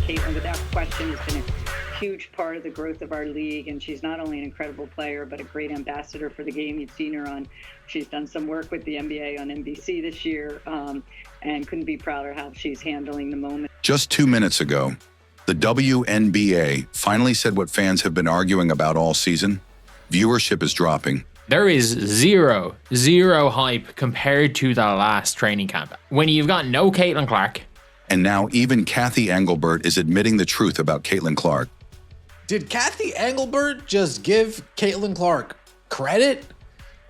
Caitlin, without question, has been a huge part of the growth of our league, and she's not only an incredible player, but a great ambassador for the game. You've seen her she's done some work with the NBA on NBC this year, and couldn't be prouder how she's handling the moment. Just 2 minutes ago, the WNBA finally said what fans have been arguing about all season. Viewership is dropping. There is zero hype compared to the last training camp. When you've got no Caitlin Clark. And now even Cathy Engelbert is admitting the truth about Caitlin Clark. Did Cathy Engelbert just give Caitlin Clark credit?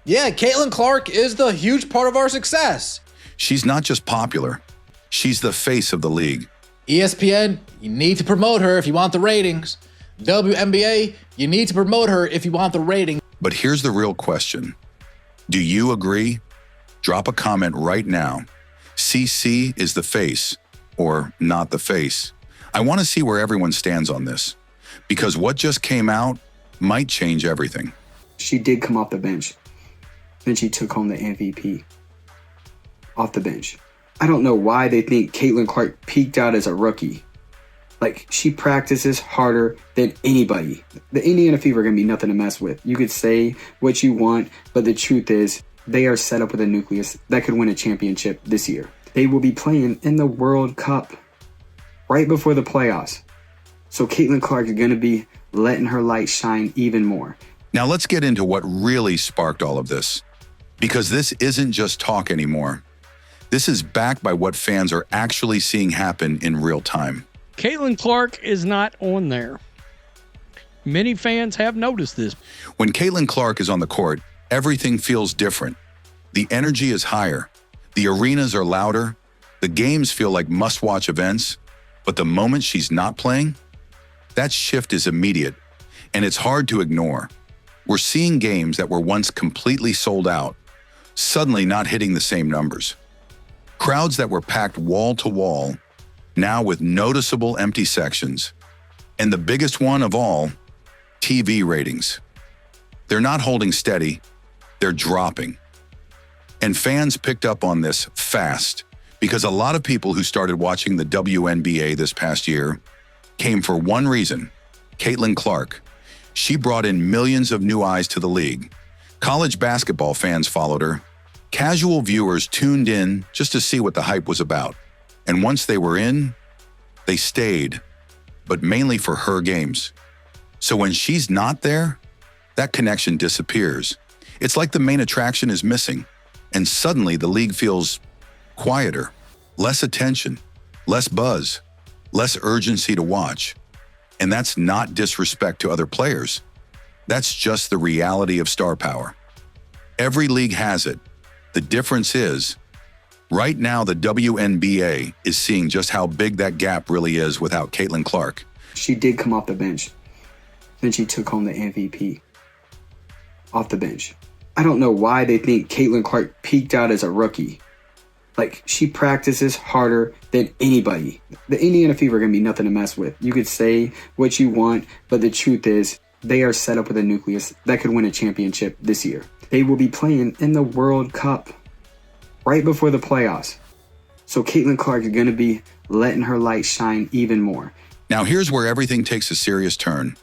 Yeah, Caitlin Clark is the huge part of our success. She's not just popular, she's the face of the league. ESPN, you need to promote her if you want the ratings. WNBA, you need to promote her if you want the ratings. But here's the real question. Do you agree? Drop a comment right now. CC is the face, or not the face. I want to see where everyone stands on this, because what just came out might change everything. She did come off the bench. Then she took home the MVP. Off the bench. I don't know why they think Caitlin Clark peaked out as a rookie. Like, she practices harder than anybody. The Indiana Fever are going to be nothing to mess with. You could say what you want, but the truth is, they are set up with a nucleus that could win a championship this year. They will be playing in the World Cup right before the playoffs. So Caitlin Clark is going to be letting her light shine even more. Now let's get into what really sparked all of this. Because this isn't just talk anymore. This is backed by what fans are actually seeing happen in real time. Caitlin Clark is not on there. Many fans have noticed this. When Caitlin Clark is on the court, everything feels different. The energy is higher. The arenas are louder. The games feel like must-watch events. But the moment she's not playing, that shift is immediate, and it's hard to ignore. We're seeing games that were once completely sold out, suddenly not hitting the same numbers. Crowds that were packed wall to wall, now with noticeable empty sections. And the biggest one of all, TV ratings. They're not holding steady, they're dropping. And fans picked up on this fast, because a lot of people who started watching the WNBA this past year came for one reason: Caitlin Clark. She brought in millions of new eyes to the league. College basketball fans followed her. Casual viewers tuned in just to see what the hype was about. And once they were in, they stayed, but mainly for her games. So when she's not there, that connection disappears. It's like the main attraction is missing, and suddenly the league feels quieter, less attention, less buzz, less urgency to watch. And that's not disrespect to other players. That's just the reality of star power. Every league has it. The difference is, right now the WNBA is seeing just how big that gap really is without Caitlin Clark. She did come off the bench. Then she took home the MVP. Off the bench. I don't know why they think Caitlin Clark peaked out as a rookie. Like, she practices harder than anybody. The Indiana Fever are going to be nothing to mess with. You could say what you want, but the truth is, they are set up with a nucleus that could win a championship this year. They will be playing in the World Cup right before the playoffs. So Caitlin Clark is going to be letting her light shine even more. Now here's where everything takes a serious turn.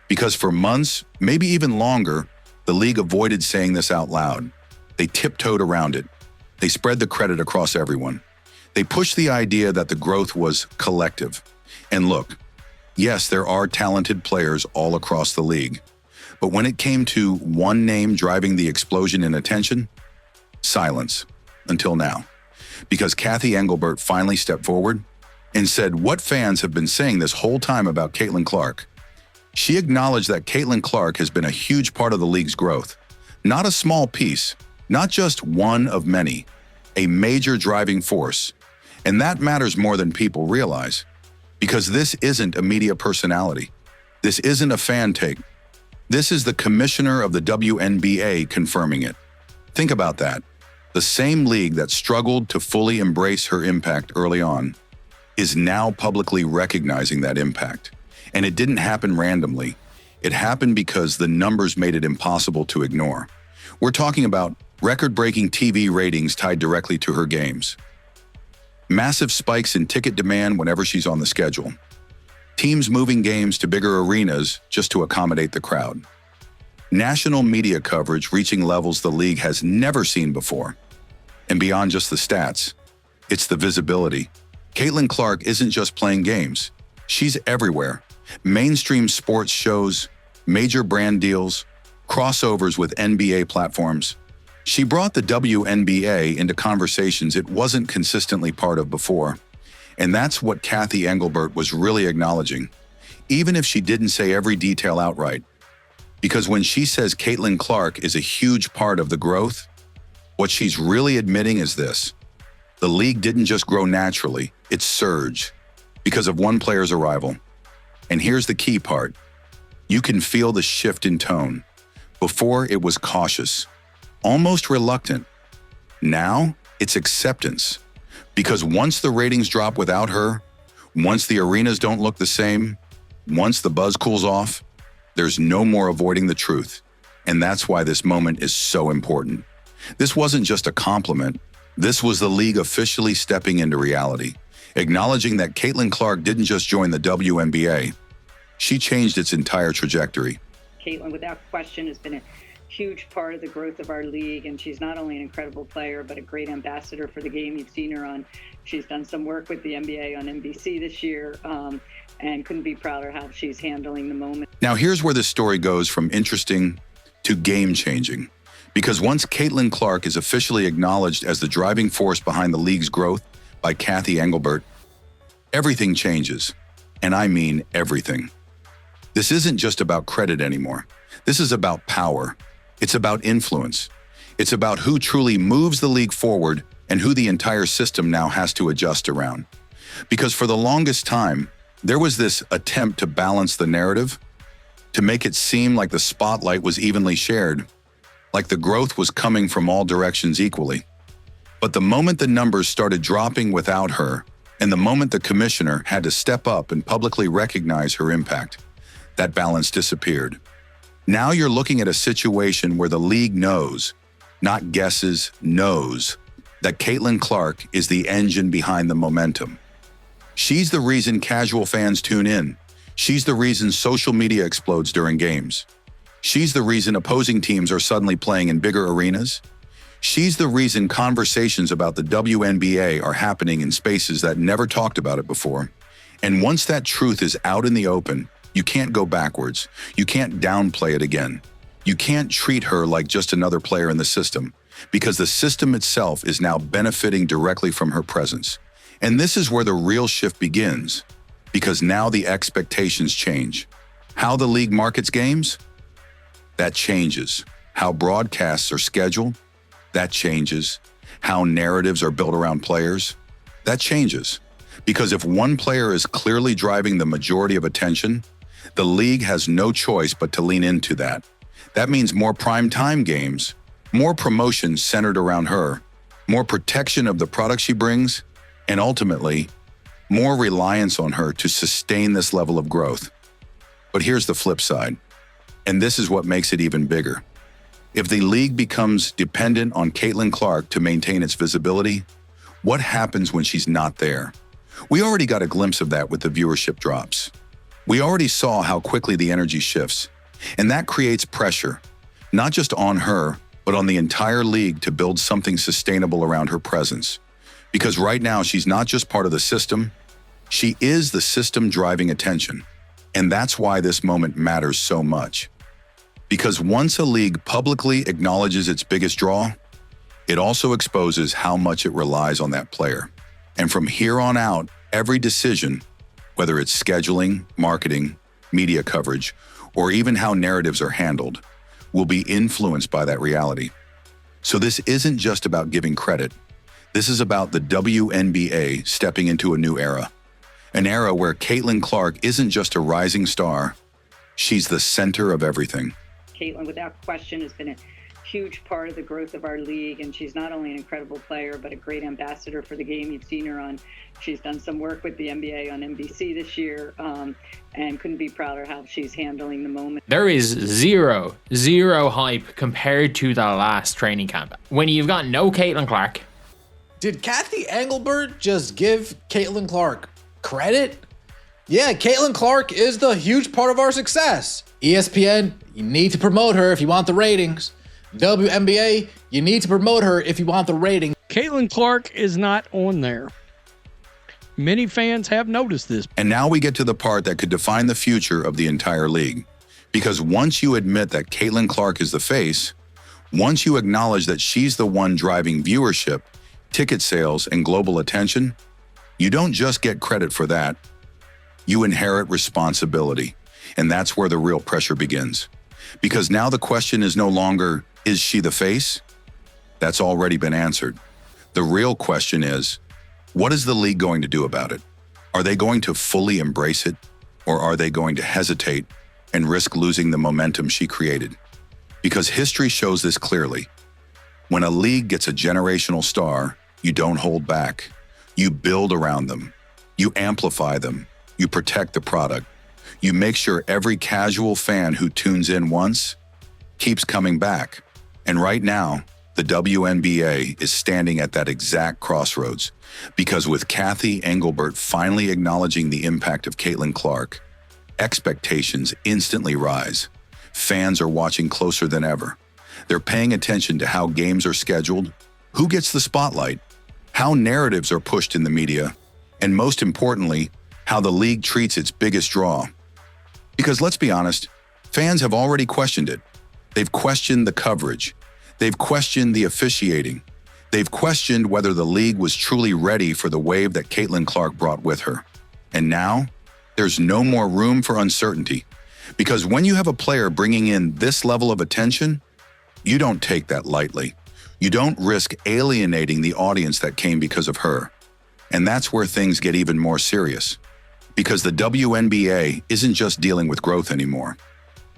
Because for months, maybe even longer, the league avoided saying this out loud. They tiptoed around it. They spread the credit across everyone. They pushed the idea that the growth was collective. And look, yes, there are talented players all across the league. But when it came to one name driving the explosion in attention, silence, until now. Because Cathy Engelbert finally stepped forward and said what fans have been saying this whole time about Caitlin Clark. She acknowledged that Caitlin Clark has been a huge part of the league's growth. Not a small piece, not just one of many, a major driving force. And that matters more than people realize. Because this isn't a media personality. This isn't a fan take. This is the commissioner of the WNBA confirming it. Think about that. The same league that struggled to fully embrace her impact early on is now publicly recognizing that impact. And it didn't happen randomly. It happened because the numbers made it impossible to ignore. We're talking about record-breaking TV ratings tied directly to her games. Massive spikes in ticket demand whenever she's on the schedule. Teams moving games to bigger arenas just to accommodate the crowd. National media coverage reaching levels the league has never seen before. And beyond just the stats, it's the visibility. Caitlin Clark isn't just playing games. She's everywhere. Mainstream sports shows, major brand deals, crossovers with NBA platforms. She brought the WNBA into conversations it wasn't consistently part of before. And that's what Cathy Engelbert was really acknowledging, even if she didn't say every detail outright. Because when she says Caitlin Clark is a huge part of the growth, what she's really admitting is this. The league didn't just grow naturally, it surged because of one player's arrival. And here's the key part. You can feel the shift in tone. Before, it was cautious, almost reluctant. Now, it's acceptance. Because once the ratings drop without her, once the arenas don't look the same, once the buzz cools off, there's no more avoiding the truth. And that's why this moment is so important. This wasn't just a compliment. This was the league officially stepping into reality, acknowledging that Caitlin Clark didn't just join the WNBA. She changed its entire trajectory. Caitlin, without question, has been a huge part of the growth of our league, and she's not only an incredible player, but a great ambassador for the game. You've seen her on, she's done some work with the NBA on NBC this year, and couldn't be prouder how she's handling the moment. Now here's where this story goes from interesting to game-changing. Because once Caitlin Clark is officially acknowledged as the driving force behind the league's growth by Cathy Engelbert, everything changes. And I mean everything. This isn't just about credit anymore. This is about power. It's about influence. It's about who truly moves the league forward and who the entire system now has to adjust around. Because for the longest time, there was this attempt to balance the narrative, to make it seem like the spotlight was evenly shared, like the growth was coming from all directions equally. But the moment the numbers started dropping without her, and the moment the commissioner had to step up and publicly recognize her impact, that balance disappeared. Now you're looking at a situation where the league knows, not guesses, knows, that Caitlin Clark is the engine behind the momentum. She's the reason casual fans tune in. She's the reason social media explodes during games. She's the reason opposing teams are suddenly playing in bigger arenas. She's the reason conversations about the WNBA are happening in spaces that never talked about it before. And once that truth is out in the open, you can't go backwards. You can't downplay it again. You can't treat her like just another player in the system, because the system itself is now benefiting directly from her presence. And this is where the real shift begins, because now the expectations change. How the league markets games? That changes. How broadcasts are scheduled? That changes. How narratives are built around players? That changes. Because if one player is clearly driving the majority of attention, the league has no choice but to lean into that. That means more primetime games, more promotions centered around her, more protection of the product she brings, and ultimately, more reliance on her to sustain this level of growth. But here's the flip side, and this is what makes it even bigger. If the league becomes dependent on Caitlin Clark to maintain its visibility, what happens when she's not there? We already got a glimpse of that with the viewership drops. We already saw how quickly the energy shifts, and that creates pressure, not just on her, but on the entire league to build something sustainable around her presence. Because right now, she's not just part of the system, she is the system driving attention. And that's why this moment matters so much. Because once a league publicly acknowledges its biggest draw, it also exposes how much it relies on that player. And from here on out, every decision, whether it's scheduling, marketing, media coverage, or even how narratives are handled, will be influenced by that reality. So this isn't just about giving credit. This is about the WNBA stepping into a new era. An era where Caitlin Clark isn't just a rising star, she's the center of everything. Caitlin, without question, has been a huge part of the growth of our league, and she's not only an incredible player, but a great ambassador for the game. You've seen her on, she's done some work with the NBA on NBC this year, and couldn't be prouder how she's handling the moment. There is zero hype compared to the last training camp. When you've got no Caitlin Clark. Did Cathy Engelbert just give Caitlin Clark credit? Yeah, Caitlin Clark is the huge part of our success. ESPN, you need to promote her if you want the ratings. WNBA, you need to promote her if you want the ratings. Caitlin Clark is not on there. Many fans have noticed this. And now we get to the part that could define the future of the entire league. Because once you admit that Caitlin Clark is the face, once you acknowledge that she's the one driving viewership, ticket sales, and global attention, you don't just get credit for that. You inherit responsibility. And that's where the real pressure begins. Because now the question is no longer, is she the face? That's already been answered. The real question is, what is the league going to do about it? Are they going to fully embrace it, or are they going to hesitate and risk losing the momentum she created? Because history shows this clearly. When a league gets a generational star, you don't hold back. You build around them. You amplify them. You protect the product. You make sure every casual fan who tunes in once keeps coming back. And right now, the WNBA is standing at that exact crossroads. Because with Cathy Engelbert finally acknowledging the impact of Caitlin Clark, expectations instantly rise. Fans are watching closer than ever. They're paying attention to how games are scheduled, who gets the spotlight, how narratives are pushed in the media, and most importantly, how the league treats its biggest draw. Because let's be honest, fans have already questioned it. They've questioned the coverage. They've questioned the officiating. They've questioned whether the league was truly ready for the wave that Caitlin Clark brought with her. And now, there's no more room for uncertainty. Because when you have a player bringing in this level of attention, you don't take that lightly. You don't risk alienating the audience that came because of her. And that's where things get even more serious. Because the WNBA isn't just dealing with growth anymore.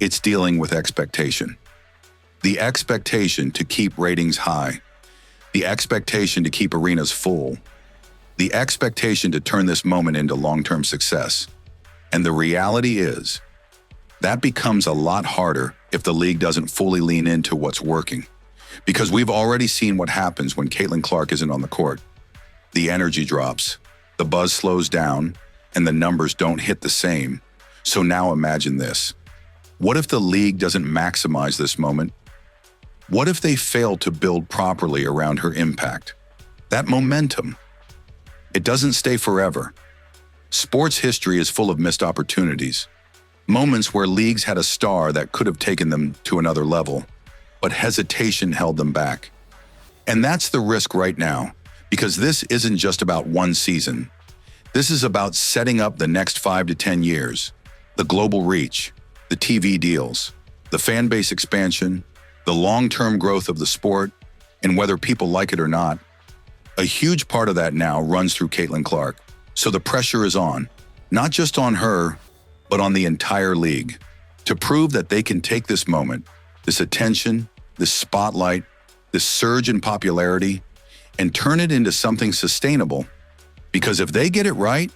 It's dealing with expectation. The expectation to keep ratings high. The expectation to keep arenas full. The expectation to turn this moment into long-term success. And the reality is, that becomes a lot harder if the league doesn't fully lean into what's working. Because we've already seen what happens when Caitlin Clark isn't on the court. The energy drops, the buzz slows down, and the numbers don't hit the same. So now imagine this. What if the league doesn't maximize this moment? What if they fail to build properly around her impact? That momentum. It doesn't stay forever. Sports history is full of missed opportunities. Moments where leagues had a star that could have taken them to another level, but hesitation held them back. And that's the risk right now, because this isn't just about one season. This is about setting up the next 5 to 10 years, the global reach, the TV deals, the fan base expansion, the long-term growth of the sport, and whether people like it or not. A huge part of that now runs through Caitlin Clark. So the pressure is on, not just on her, but on the entire league, to prove that they can take this moment, this attention, this spotlight, this surge in popularity, and turn it into something sustainable. Because if they get it right,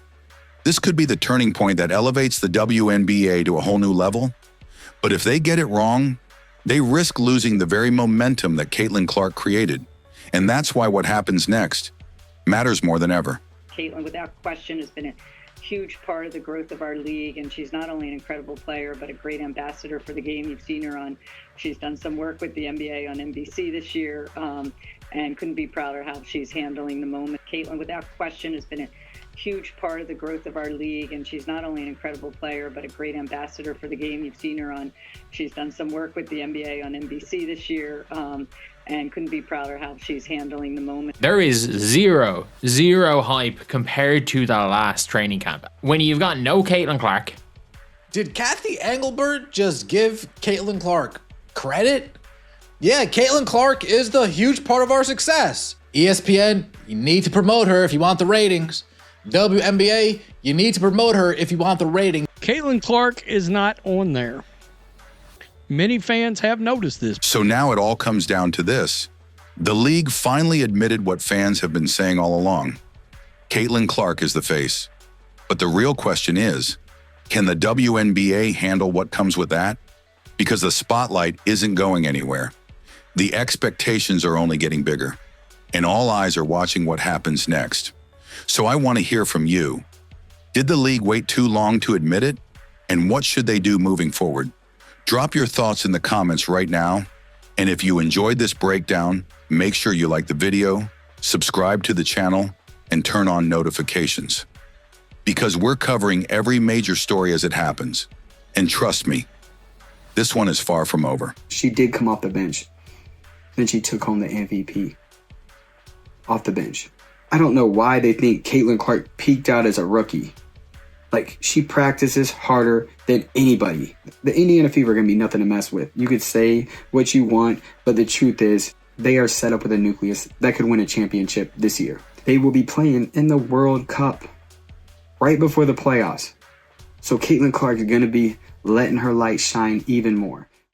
this could be the turning point that elevates the WNBA to a whole new level. But if they get it wrong, they risk losing the very momentum that Caitlin Clark created. And that's why what happens next matters more than ever. Caitlin, without question, has been a huge part of the growth of our league, and she's not only an incredible player, but a great ambassador for the game. You've seen her on, she's done some work with the NBA on NBC this year, and couldn't be prouder how she's handling the moment. Caitlin, without question, has been a huge part of the growth of our league, and she's not only an incredible player, but a great ambassador for the game. You've seen her on, she's done some work with the NBA on NBC this year, and couldn't be prouder how she's handling the moment. There is zero hype compared to the last training camp. When you've got no Caitlin Clark. Did Cathy Engelbert just give Caitlin Clark credit? Yeah, Caitlin Clark is the huge part of our success. ESPN, you need to promote her if you want the ratings. WNBA, you need to promote her if you want the ratings. Caitlin Clark is not on there. Many fans have noticed this. So now it all comes down to this. The league finally admitted what fans have been saying all along. Caitlin Clark is the face. But the real question is, can the WNBA handle what comes with that? Because the spotlight isn't going anywhere. The expectations are only getting bigger. And all eyes are watching what happens next. So I want to hear from you. Did the league wait too long to admit it? And what should they do moving forward? Drop your thoughts in the comments right now. And if you enjoyed this breakdown, make sure you like the video, subscribe to the channel, and turn on notifications. Because we're covering every major story as it happens. And trust me, this one is far from over. She did come off the bench. Then she took home the MVP. Off the bench. I don't know why they think Caitlin Clark peaked out as a rookie. Like, she practices harder than anybody. The Indiana Fever are going to be nothing to mess with. You could say what you want, but the truth is, they are set up with a nucleus that could win a championship this year. They will be playing in the World Cup right before the playoffs. So Caitlin Clark is going to be letting her light shine even more.